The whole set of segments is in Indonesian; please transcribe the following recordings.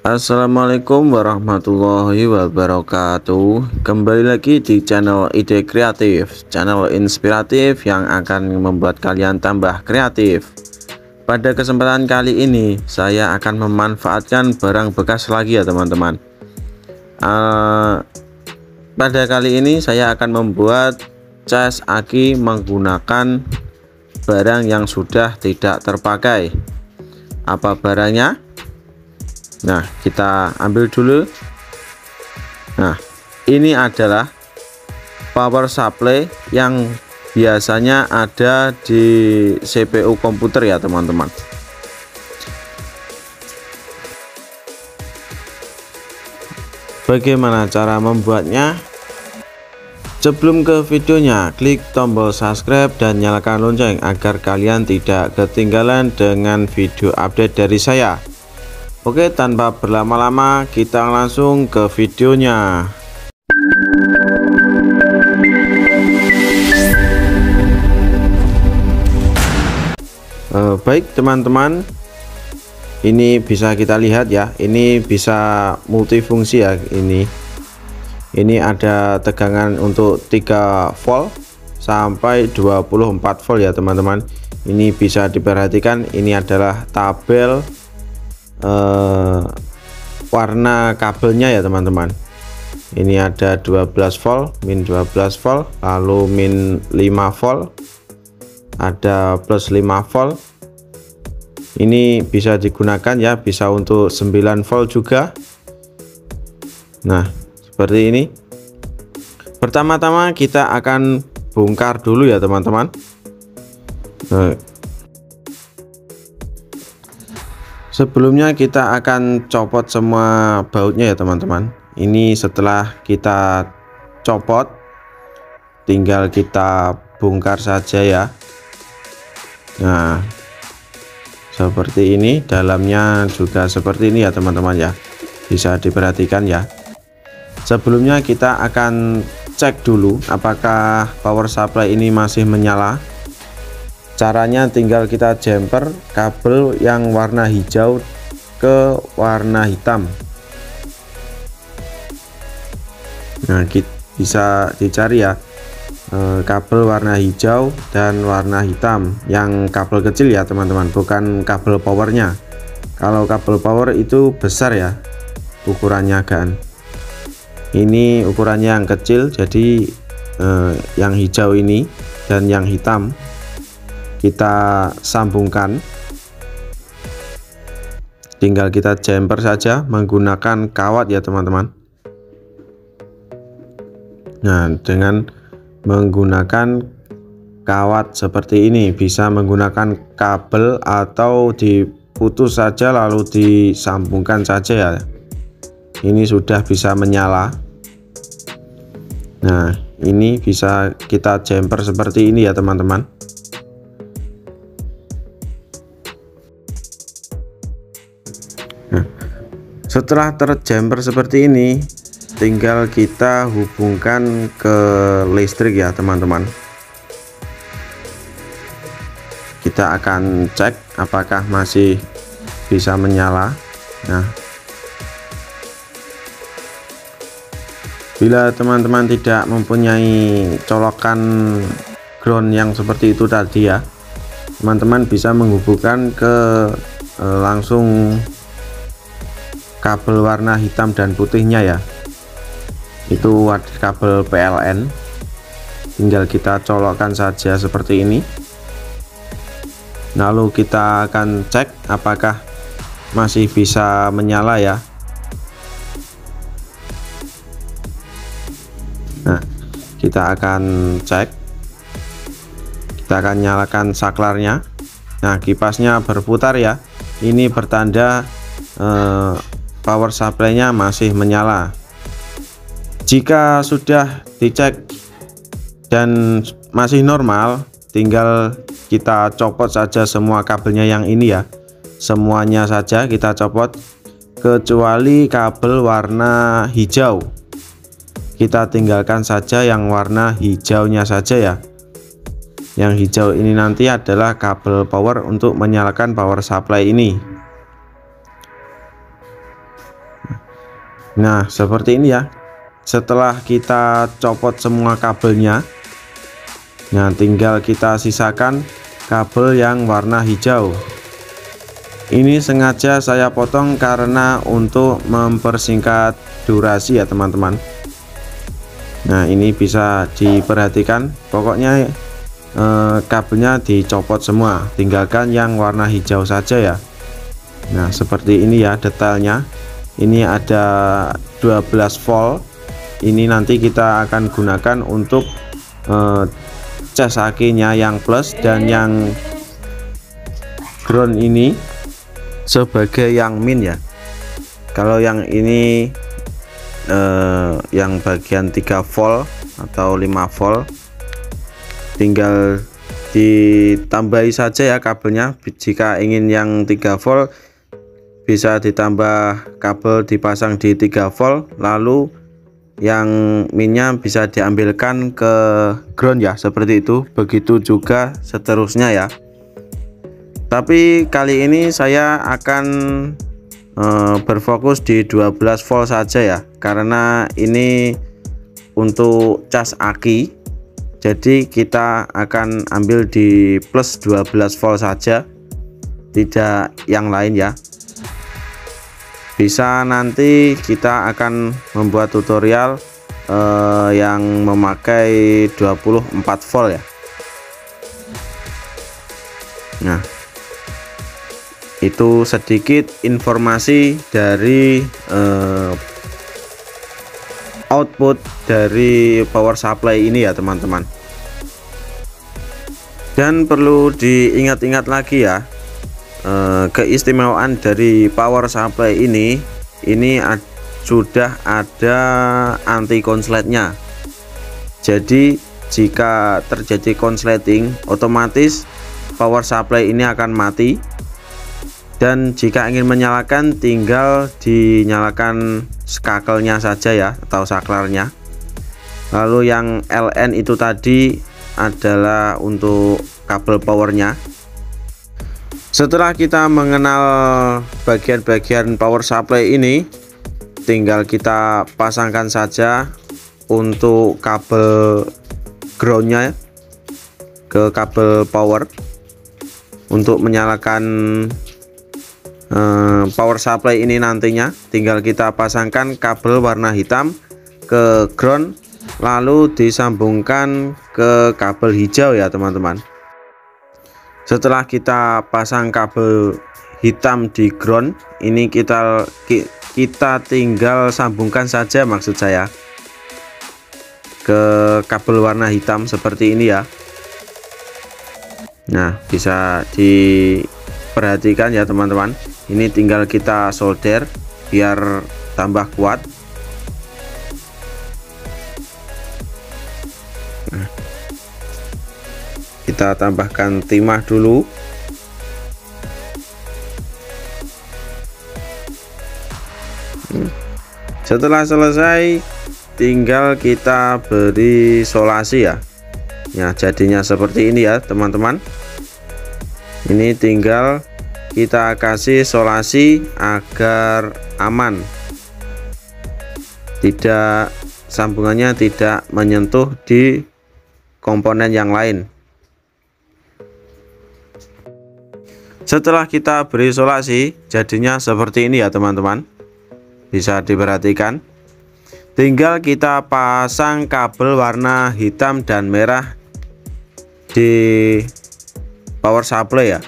Assalamualaikum warahmatullahi wabarakatuh. Kembali lagi di channel Ide Kreatif, channel inspiratif yang akan membuat kalian tambah kreatif. Pada kesempatan kali ini saya akan memanfaatkan barang bekas lagi ya teman-teman. Pada kali ini saya akan membuat cas aki menggunakan barang yang sudah tidak terpakai. Apa barangnya? Nah, kita ambil dulu. Nah, ini adalah power supply yang biasanya ada di CPU komputer ya teman-teman. Bagaimana cara membuatnya? Sebelum ke videonya, klik tombol subscribe dan nyalakan lonceng agar kalian tidak ketinggalan dengan video update dari saya. Oke, tanpa berlama-lama kita langsung ke videonya. Baik teman-teman, ini bisa kita lihat ya, ini bisa multifungsi ya. Ini ada tegangan untuk 3 volt sampai 24 volt ya teman-teman. Ini bisa diperhatikan, ini adalah tabel warna kabelnya ya teman-teman. Ini ada 12 volt, min 12 volt, lalu min 5 volt, ada plus 5 volt. Ini bisa digunakan ya, bisa untuk 9 volt juga. Nah, seperti ini. Pertama-tama kita akan bongkar dulu ya teman-teman. Sebelumnya kita akan copot semua bautnya ya teman-teman. Ini setelah kita copot, tinggal kita bongkar saja ya. Nah, seperti ini, dalamnya juga seperti ini ya teman-teman ya. Bisa diperhatikan ya. Sebelumnya kita akan cek dulu apakah power supply ini masih menyala. Caranya tinggal kita jumper kabel yang warna hijau ke warna hitam. Nah, bisa dicari ya, kabel warna hijau dan warna hitam, yang kabel kecil ya teman-teman, bukan kabel powernya. Kalau kabel power itu besar ya ukurannya kan. Ini ukurannya yang kecil, jadi yang hijau ini dan yang hitam kita sambungkan, tinggal kita jumper saja menggunakan kawat ya teman-teman. Nah, dengan menggunakan kawat seperti ini, bisa menggunakan kabel atau diputus saja lalu disambungkan saja ya. Ini sudah bisa menyala. Nah, ini bisa kita jumper seperti ini ya teman-teman. Setelah terjumper seperti ini, tinggal kita hubungkan ke listrik ya teman-teman. Kita akan cek apakah masih bisa menyala. Nah, bila teman-teman tidak mempunyai colokan ground yang seperti itu tadi ya, teman-teman bisa menghubungkan ke langsung kabel warna hitam dan putihnya ya. Itu kabel PLN, tinggal kita colokkan saja seperti ini. Lalu kita akan cek apakah masih bisa menyala ya. Nah, kita akan cek, kita akan nyalakan saklarnya. Nah, kipasnya berputar ya, ini bertanda power supply-nya masih menyala. Jika sudah dicek dan masih normal, tinggal kita copot saja semua kabelnya yang ini ya. Semuanya saja kita copot kecuali kabel warna hijau. Kita tinggalkan saja yang warna hijaunya saja ya. Yang hijau ini nanti adalah kabel power untuk menyalakan power supply ini. Nah, seperti ini ya. Setelah kita copot semua kabelnya, nah tinggal kita sisakan kabel yang warna hijau. Ini sengaja saya potong karena untuk mempersingkat durasi ya teman-teman. Nah, ini bisa diperhatikan, pokoknya kabelnya dicopot semua, tinggalkan yang warna hijau saja ya. Nah, seperti ini ya detailnya. Ini ada 12 volt. Ini nanti kita akan gunakan untuk cas akinya yang plus dan yang ground ini sebagai yang min ya. Kalau yang ini yang bagian 3 volt atau 5 volt, tinggal ditambahi saja ya kabelnya. Jika ingin yang 3 volt bisa ditambah kabel, dipasang di 3 volt, lalu yang minnya bisa diambilkan ke ground ya, seperti itu. Begitu juga seterusnya ya. Tapi kali ini saya akan berfokus di 12 volt saja ya, karena ini untuk cas aki. Jadi kita akan ambil di plus 12 volt saja, tidak yang lain ya. Bisa nanti kita akan membuat tutorial yang memakai 24 volt ya. Nah, itu sedikit informasi dari output dari power supply ini ya teman-teman. Dan perlu diingat-ingat lagi ya, keistimewaan dari power supply ini sudah ada anti konsletnya. Jadi jika terjadi konsleting, otomatis power supply ini akan mati. Dan jika ingin menyalakan, tinggal dinyalakan skakelnya saja ya, atau saklarnya. Lalu yang LN itu tadi adalah untuk kabel powernya. Setelah kita mengenal bagian-bagian power supply ini, tinggal kita pasangkan saja untuk kabel groundnya ke kabel power. Untuk menyalakan power supply ini nantinya tinggal kita pasangkan kabel warna hitam ke ground, lalu disambungkan ke kabel hijau ya teman-teman. Setelah kita pasang kabel hitam di ground, ini kita tinggal sambungkan saja, maksud saya, ke kabel warna hitam seperti ini ya. Nah, bisa diperhatikan ya teman-teman. Ini tinggal kita solder biar tambah kuat. Nah, kita tambahkan timah dulu. Setelah selesai, tinggal kita beri solasi ya. Ya, jadinya seperti ini ya teman-teman. Ini tinggal kita kasih solasi agar aman, tidak sambungannya tidak menyentuh di komponen yang lain. Setelah kita beri solasi, jadinya seperti ini ya teman-teman. Bisa diperhatikan. Tinggal kita pasang kabel warna hitam dan merah di power supply ya.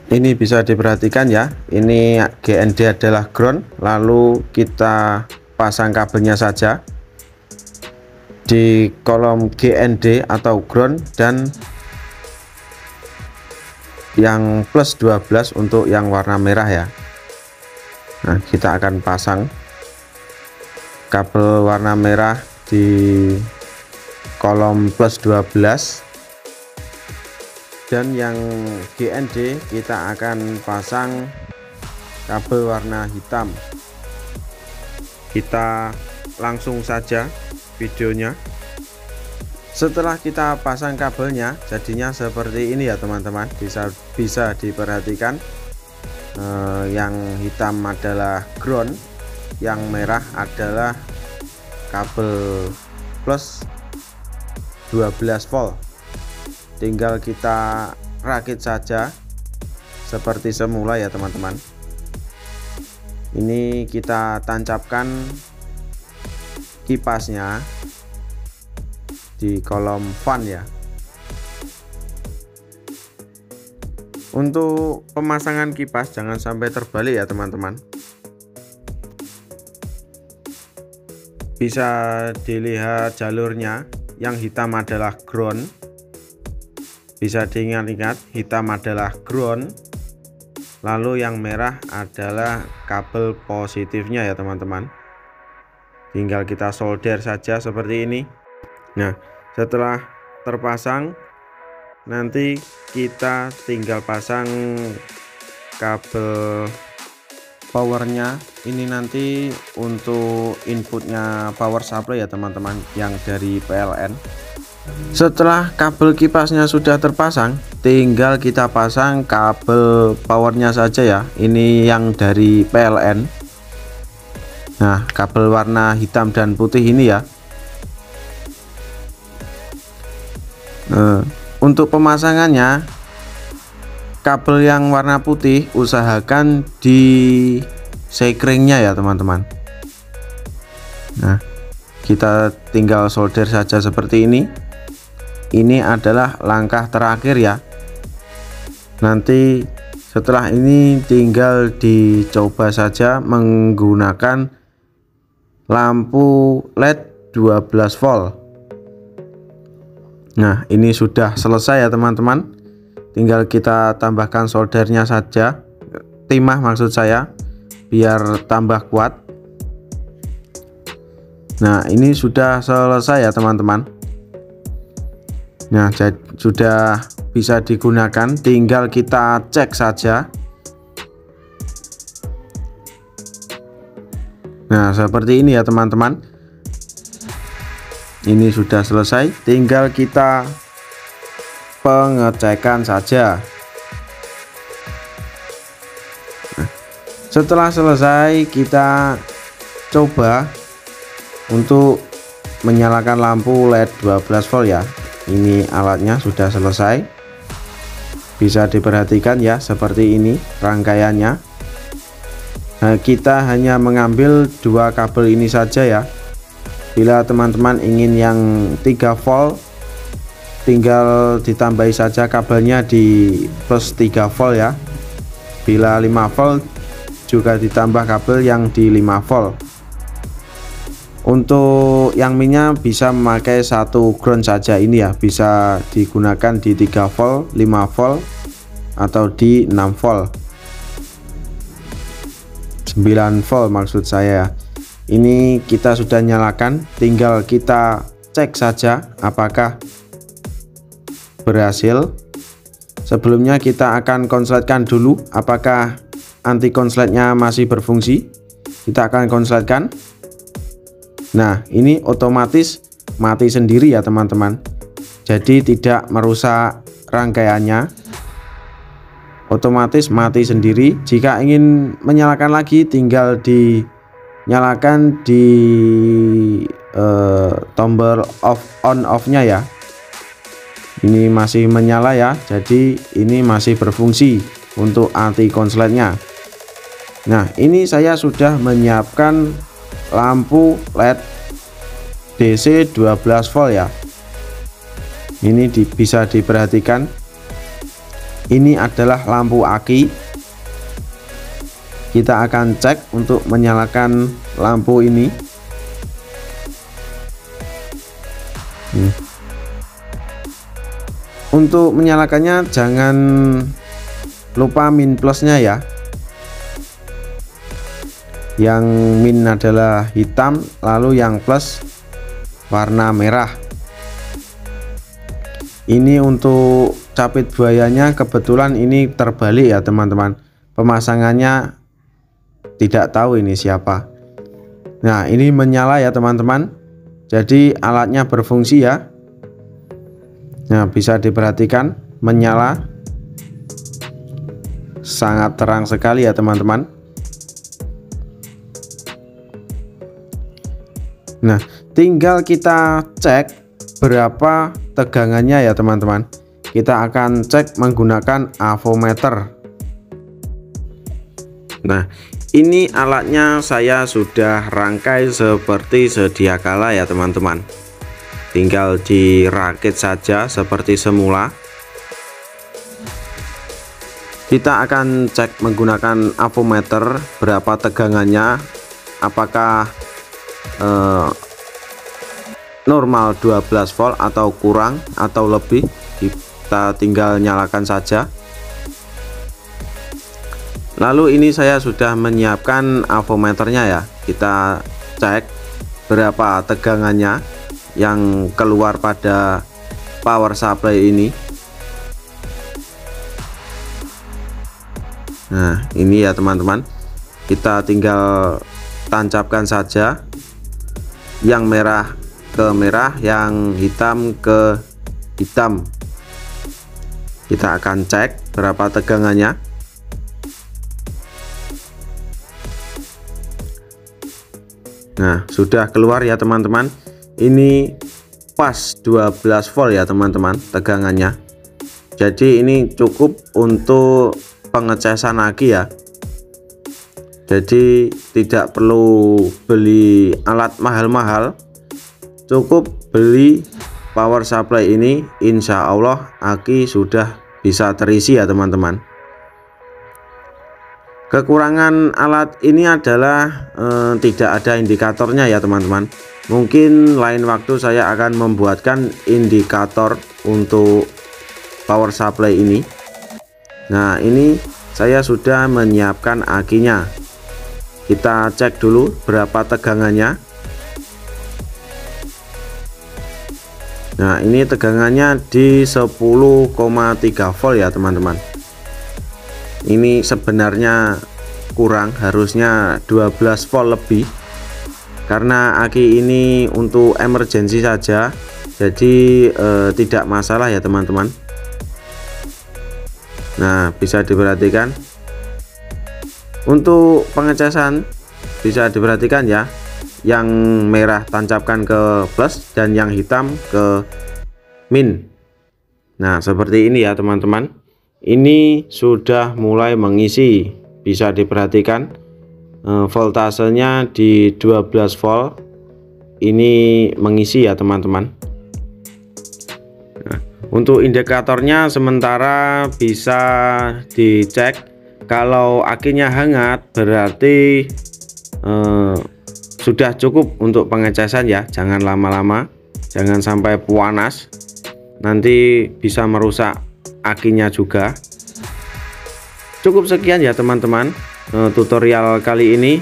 Ini bisa diperhatikan ya. Ini GND adalah ground, lalu kita pasang kabelnya saja di kolom GND atau ground, dan yang plus 12 untuk yang warna merah ya. Nah, kita akan pasang kabel warna merah di kolom plus 12, dan yang GND kita akan pasang kabel warna hitam. Kita langsung saja videonya. Setelah kita pasang kabelnya, jadinya seperti ini ya teman-teman. Bisa diperhatikan. yang hitam adalah ground, yang merah adalah kabel plus 12 volt. Tinggal kita rakit saja seperti semula ya teman-teman. Ini kita tancapkan kipasnya di kolom fan ya. Untuk pemasangan kipas jangan sampai terbalik ya teman-teman. Bisa dilihat jalurnya, yang hitam adalah ground. Bisa diingat-ingat, hitam adalah ground, lalu yang merah adalah kabel positifnya ya teman-teman. Tinggal kita solder saja seperti ini. Nah, setelah terpasang, nanti kita tinggal pasang kabel powernya. Ini nanti untuk inputnya power supply ya teman-teman, yang dari PLN. Setelah kabel kipasnya sudah terpasang, tinggal kita pasang kabel powernya saja ya. Ini yang dari PLN. Nah, kabel warna hitam dan putih ini ya. Untuk pemasangannya, kabel yang warna putih usahakan di sekringnya ya teman-teman. Nah, kita tinggal solder saja seperti ini. Ini adalah langkah terakhir ya. Nanti setelah ini tinggal dicoba saja menggunakan lampu LED 12 volt. Nah, ini sudah selesai ya teman-teman. Tinggal kita tambahkan soldernya saja, timah maksud saya, biar tambah kuat. Nah, ini sudah selesai ya teman-teman. Nah, sudah bisa digunakan, tinggal kita cek saja. Nah, seperti ini ya teman-teman. Ini sudah selesai, tinggal kita pengecekan saja. Nah, setelah selesai, kita coba untuk menyalakan lampu LED 12 volt ya. Ini alatnya sudah selesai. Bisa diperhatikan ya, seperti ini rangkaiannya. Nah, kita hanya mengambil dua kabel ini saja ya. Bila teman-teman ingin yang 3 volt, tinggal ditambahi saja kabelnya di plus 3 volt ya. Bila 5 volt, juga ditambah kabel yang di 5 volt. Untuk yang minnya bisa memakai satu ground saja ini ya, bisa digunakan di 3 volt, 5 volt, atau di 6 volt, 9 volt maksud saya. Ini kita sudah nyalakan, tinggal kita cek saja apakah berhasil. Sebelumnya kita akan konsletkan dulu apakah anti konsletnya masih berfungsi. Kita akan konsletkan. Nah, ini otomatis mati sendiri ya teman-teman. Jadi tidak merusak rangkaiannya, otomatis mati sendiri. Jika ingin menyalakan lagi, tinggal dinyalakan di tombol on off nya ya. Ini masih menyala ya, jadi ini masih berfungsi untuk anti konsletnya. Nah, ini saya sudah menyiapkan lampu LED DC 12 volt ya. Ini bisa diperhatikan, ini adalah lampu aki. Kita akan cek untuk menyalakan lampu ini. Untuk menyalakannya jangan lupa min plusnya ya. Yang min adalah hitam, lalu yang plus warna merah. Ini untuk capit buayanya kebetulan ini terbalik ya teman-teman. Pemasangannya tidak tahu ini siapa. Nah, ini menyala ya teman-teman. Jadi alatnya berfungsi ya. Nah, bisa diperhatikan menyala sangat terang sekali ya teman-teman. Nah, tinggal kita cek berapa tegangannya ya teman-teman. Kita akan cek menggunakan avometer. Nah, ini alatnya saya sudah rangkai seperti sedia kala ya teman-teman. Tinggal dirakit saja seperti semula. Kita akan cek menggunakan avometer berapa tegangannya, apakah normal 12 volt atau kurang atau lebih. Kita tinggal nyalakan saja. Lalu ini saya sudah menyiapkan avometernya ya. Kita cek berapa tegangannya yang keluar pada power supply ini. Nah, ini ya teman-teman, kita tinggal tancapkan saja, yang merah ke merah, yang hitam ke hitam. Kita akan cek berapa tegangannya. Nah, sudah keluar ya teman-teman. Ini pas 12 volt ya teman-teman tegangannya. Jadi ini cukup untuk pengecasan aki ya. Jadi tidak perlu beli alat mahal-mahal, cukup beli power supply ini, insya Allah aki sudah bisa terisi ya teman-teman. Kekurangan alat ini adalah tidak ada indikatornya ya teman-teman. Mungkin lain waktu saya akan membuatkan indikator untuk power supply ini. Nah, ini saya sudah menyiapkan akinya. Kita cek dulu berapa tegangannya. Nah, ini tegangannya di 10,3 volt ya teman-teman. Ini sebenarnya kurang, harusnya 12 volt lebih. Karena aki ini untuk emergency saja, jadi tidak masalah ya teman-teman. Nah, bisa diperhatikan untuk pengecasan, bisa diperhatikan ya, yang merah tancapkan ke plus dan yang hitam ke min. Nah, seperti ini ya teman-teman. Ini sudah mulai mengisi, bisa diperhatikan voltasenya di 12 volt. Ini mengisi ya teman-teman. Untuk indikatornya sementara bisa dicek, kalau akinya hangat berarti sudah cukup untuk pengecasan ya. Jangan lama-lama, jangan sampai panas, nanti bisa merusak akinya juga. Cukup sekian ya teman-teman tutorial kali ini.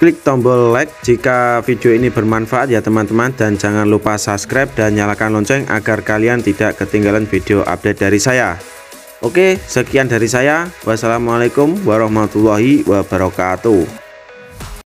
Klik tombol like jika video ini bermanfaat ya teman-teman, dan jangan lupa subscribe dan nyalakan lonceng agar kalian tidak ketinggalan video update dari saya. Oke, sekian dari saya. Wassalamualaikum warahmatullahi wabarakatuh.